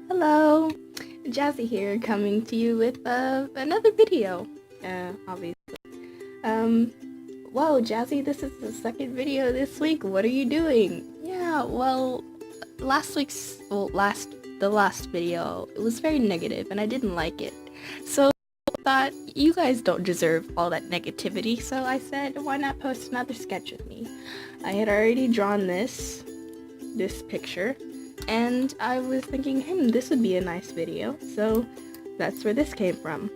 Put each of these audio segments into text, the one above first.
Hello, Jazzy here, coming to you with another video. Obviously. Um, Whoa, Jazzy, this is the second video this week. What are you doing? Yeah, well, the last video, it was very negative, and I didn't like it. So I thought you guys don't deserve all that negativity. So I said, why not post another sketch with me? I had already drawn this picture. And I was thinking, this would be a nice video, so that's where this came from.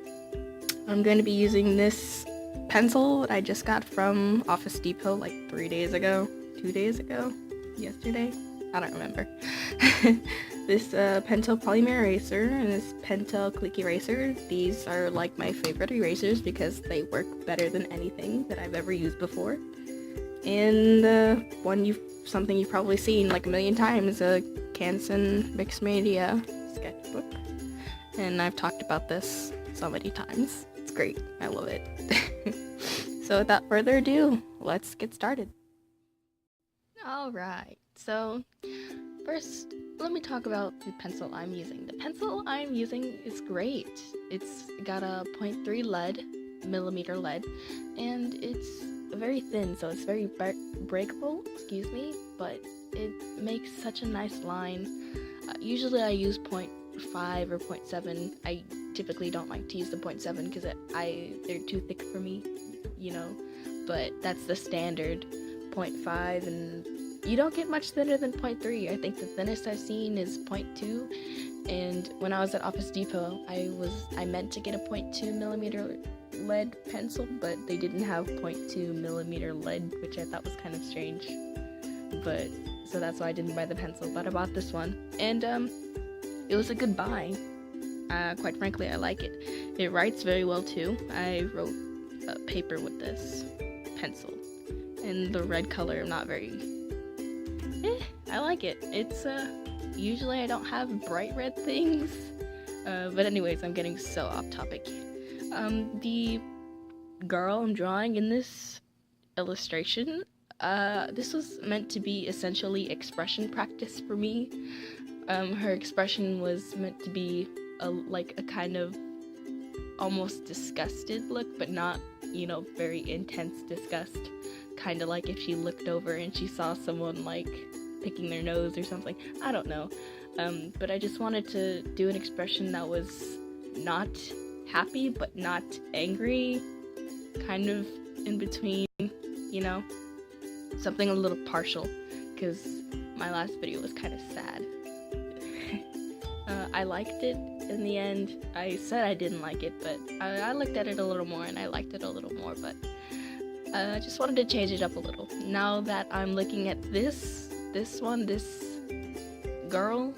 I'm going to be using this pencil that I just got from Office Depot like 3 days ago, 2 days ago, yesterday, I don't remember. This Pentel Polymer eraser and this Pentel Click eraser, these are like my favorite erasers because they work better than anything that I've ever used before. And something you've probably seen like a million times, a Canson mixed media sketchbook, and I've talked about this so many times. It's great. I love it. So without further ado, let's get started. Alright, so first let me talk about the pencil I'm using. The pencil I'm using is great. It's got a 0.3 millimeter lead, and it's very thin, so it's very breakable, but it makes such a nice line. Usually I use 0.5 or 0.7. I typically don't like to use the 0.7 because they're too thick for me, but that's the standard 0.5, and you don't get much thinner than 0.3. I think the thinnest I've seen is 0.2, and when I was at Office Depot, I meant to get a 0.2 millimeter lead pencil, but they didn't have 0.2 millimeter lead, which I thought was kind of strange, but so that's why I didn't buy the pencil, but I bought this one, and it was a good buy. Quite frankly, I like it. It writes very well too. I wrote a paper with this pencil, and the red color, I'm not very I like it. It's usually I don't have bright red things, but anyways, I'm getting so off topic. The girl I'm drawing in this illustration, this was meant to be essentially expression practice for me. Her expression was meant to be a kind of almost disgusted look, but not, very intense disgust. Kind of like if she looked over and she saw someone like picking their nose or something. I don't know. But I just wanted to do an expression that was not happy but not angry, kind of in between, something a little partial, because my last video was kind of sad. I liked it in the end. I said I didn't like it, but I looked at it a little more and I liked it a little more, but I just wanted to change it up a little. Now that I'm looking at this girl,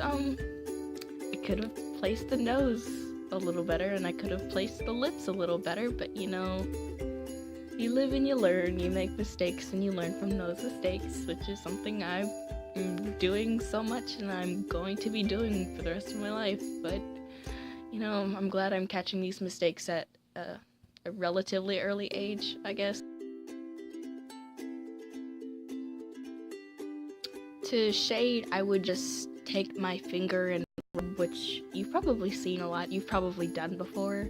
I could have placed the nose a little better, and I could have placed the lips a little better, but you live and you learn, you make mistakes and you learn from those mistakes, which is something I'm doing so much and I'm going to be doing for the rest of my life. But I'm glad I'm catching these mistakes at a relatively early age, I guess. To shade, I would just take my finger and rub, which you've probably seen a lot, you've probably done before.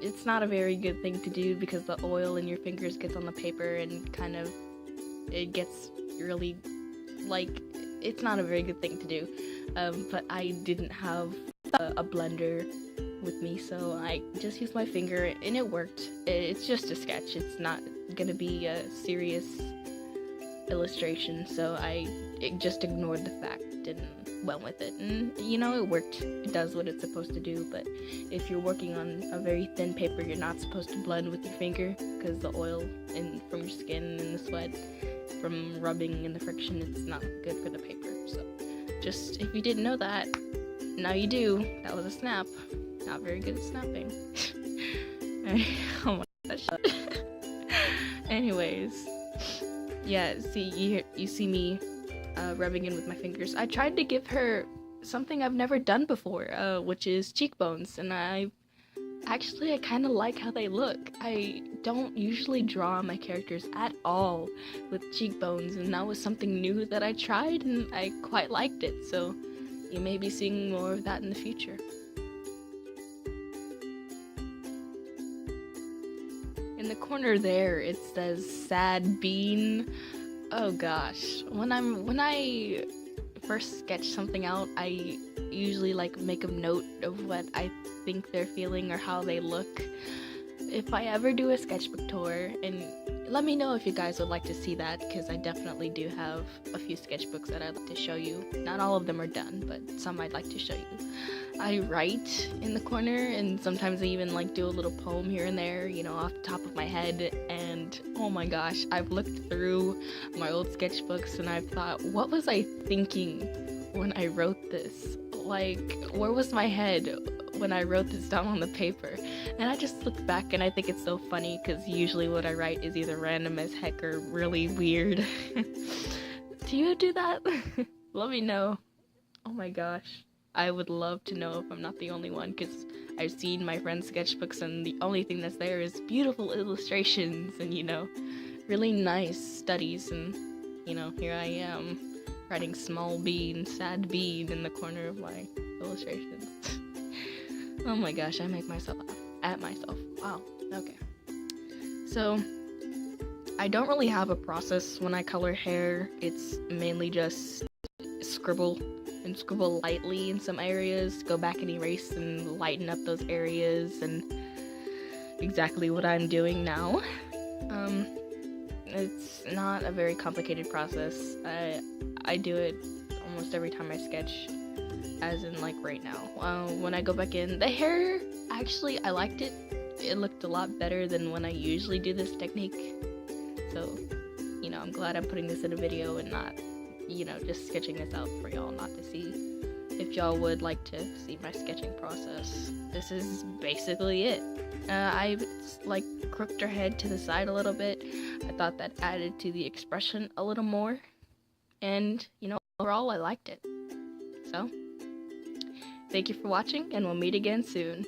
It's not a very good thing to do because the oil in your fingers gets on the paper and it gets really, it's not a very good thing to do. But I didn't have a blender with me, so I just used my finger and it worked. It's just a sketch, it's not gonna be a serious illustration, so I just ignored the fact and went with it, and it worked. It does what it's supposed to do. But if you're working on a very thin paper, you're not supposed to blend with your finger because the oil from your skin and the sweat from rubbing and the friction, it's not good for the paper. So just, if you didn't know that, now you do. That was a snap. Not very good at snapping. Oh my gosh. Anyways, yeah, see, you see me rubbing in with my fingers. I tried to give her something I've never done before, which is cheekbones, and I kind of like how they look. I don't usually draw my characters at all with cheekbones, and that was something new that I tried, and I quite liked it. So you may be seeing more of that in the future. In the corner there, it says sad bean. Oh gosh, when I first sketch something out, I usually like make a note of what I think they're feeling or how they look. If I ever do a sketchbook tour, and let me know if you guys would like to see that, because I definitely do have a few sketchbooks that I'd like to show you. Not all of them are done, but some I'd like to show you. I write in the corner, and sometimes I even like do a little poem here and there, you know, off the top of my head. And oh my gosh, I've looked through my old sketchbooks and I've thought, what was I thinking when I wrote this? Like, where was my head when I wrote this down on the paper? And I just look back and I think it's so funny, because usually what I write is either random as heck or really weird. Do you do that? Let me know. Oh my gosh. I would love to know if I'm not the only one, because I've seen my friends' sketchbooks and the only thing that's there is beautiful illustrations and, you know, really nice studies, and, you know, here I am writing small bean, sad bean in the corner of my illustrations. Oh my gosh, I make myself laugh at myself. Wow, okay. So, I don't really have a process when I color hair. It's mainly just scribble lightly in some areas, go back and erase and lighten up those areas, and exactly what I'm doing now. It's not a very complicated process. I do it almost every time I sketch, as in like right now. When I go back in, the hair, actually, I liked it. It looked a lot better than when I usually do this technique. So, you know, I'm glad I'm putting this in a video and not, you know, just sketching this out for y'all not to see. If y'all would like to see my sketching process, this is basically it. I like crooked her head to the side a little bit. I thought that added to the expression a little more, and you know, overall I liked it. So, thank you for watching, and we'll meet again soon.